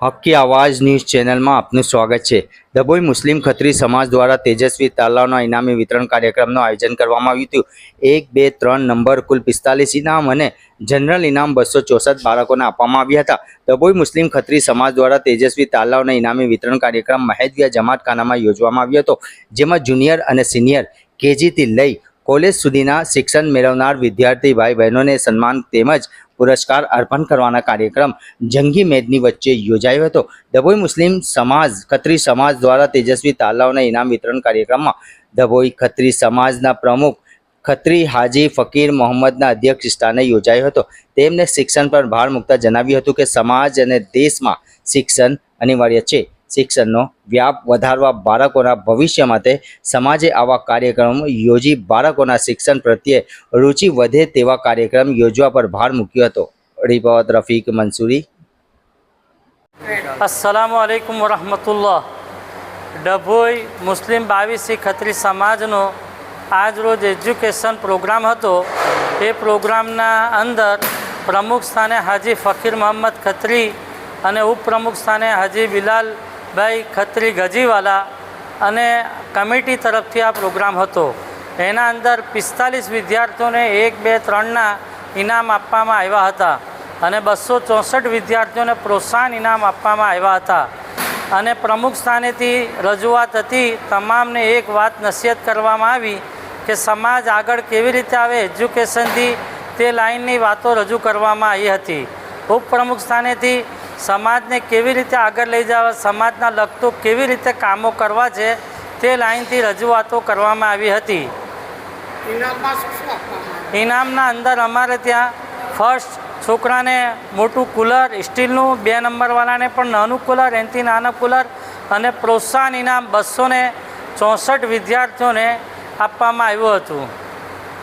હક્કી આવાજ ન્યૂઝ ચેનલમાં આપનું સ્વાગત છે। ડભોઈ મુસ્લિમ ખત્રી સમાજ દ્વારા તેજસ્વી તાલાવના ઇનામી વિતરણ કાર્યક્રમનું આયોજન કરવામાં આવ્યું હતું। 1, 2, 3 નંબર કુલ 45 ઇનામ અને જનરલ ઇનામ 264 બાળકોને આપવામાં આવ્યા હતા। ડભોઈ મુસ્લિમ ખત્રી સમાજ દ્વારા તેજસ્વી તાલાવના ઇનામી વિતરણ કાર્યક્રમ મહેદવિયા જમાતખાનામાં યોજવામાં આવ્યો હતો, જેમાં જુનિયર અને સિનિયર કેજીથી લઈ કોલેજ સુધીના શિક્ષણ મેળવનાર વિદ્યાર્થી ભાઈ બહેનોને સન્માન તેમજ પુરસ્કાર અર્પણ કરવાના કાર્યક્રમ જંગી મેદની વચ્ચે યોજાયો હતો। ડભોઈ મુસ્લિમ સમાજ ખત્રી સમાજ દ્વારા તેજસ્વી તાલાવના ઇનામ વિતરણ કાર્યક્રમમાં ડભોઈ ખત્રી સમાજના પ્રમુખ ખત્રી હાજી ફકીર મોહમ્મદના અધ્યક્ષ સ્થાને યોજાયો હતો। તેમને શિક્ષણ પર ભાર મૂકતા જણાવ્યું હતું કે સમાજ અને દેશમાં શિક્ષણ અનિવાર્ય છે। શિક્ષણનો વ્યાપ વધારવા બાળકોના ભવિષ્ય માટે સમાજે આવા કાર્યક્રમો યોજી બાળકોના શિક્ષણ પ્રત્યે રુચિ વધે તેવા કાર્યક્રમ યોજવા પર ભાર મૂક્યો હતો। રિપોર્ટ રફીક મંસૂરી। अस्सलामु अलैकुम वरहमतुल्लाह। डभोई मुस्लिम 22 खत्री समाजनो आज रोज एज्युकेशन प्रोग्राम हतो। ए प्रोग्रामना अंदर प्रमुख स्थाने हाजी फकीर मोहम्मद खत्री अने उपप्रमुख स्थाने हाजी बिलाल भाई खत्री गजीवाला अने कमिटी तरफथी आ प्रोग्राम हतो। एना अंदर 45 विद्यार्थीओने 1, 2, 3 ना इनाम आपवामां आव्या हता અને 264 વિદ્યાર્થીઓને પ્રોત્સાહન ઇનામ આપવામાં આવ્યા હતા। અને પ્રમુખ સ્થાનેથી રજૂઆત હતી, તમામને એક વાત નસીહત કરવામાં આવી કે સમાજ આગળ કેવી રીતે આવે એજ્યુકેશનથી, તે લાઇનની વાતો રજૂ કરવામાં આવી હતી। ઉપપ્રમુખ સ્થાનેથી સમાજને કેવી રીતે આગળ લઈ જવા, સમાજના લગતું કેવી રીતે કામો કરવા છે તે લાઇનથી રજૂઆતો કરવામાં આવી હતી। ઇનામના અંદર અમારે ત્યાં ફર્સ્ટ છોકરાને મોટું કુલર સ્ટીલનું, 2 નંબરવાળાને પણ નાનું કુલર, એનાથી નાના કુલર અને પ્રોત્સાહન ઇનામ 264 વિદ્યાર્થીઓને આપવામાં આવ્યું હતું।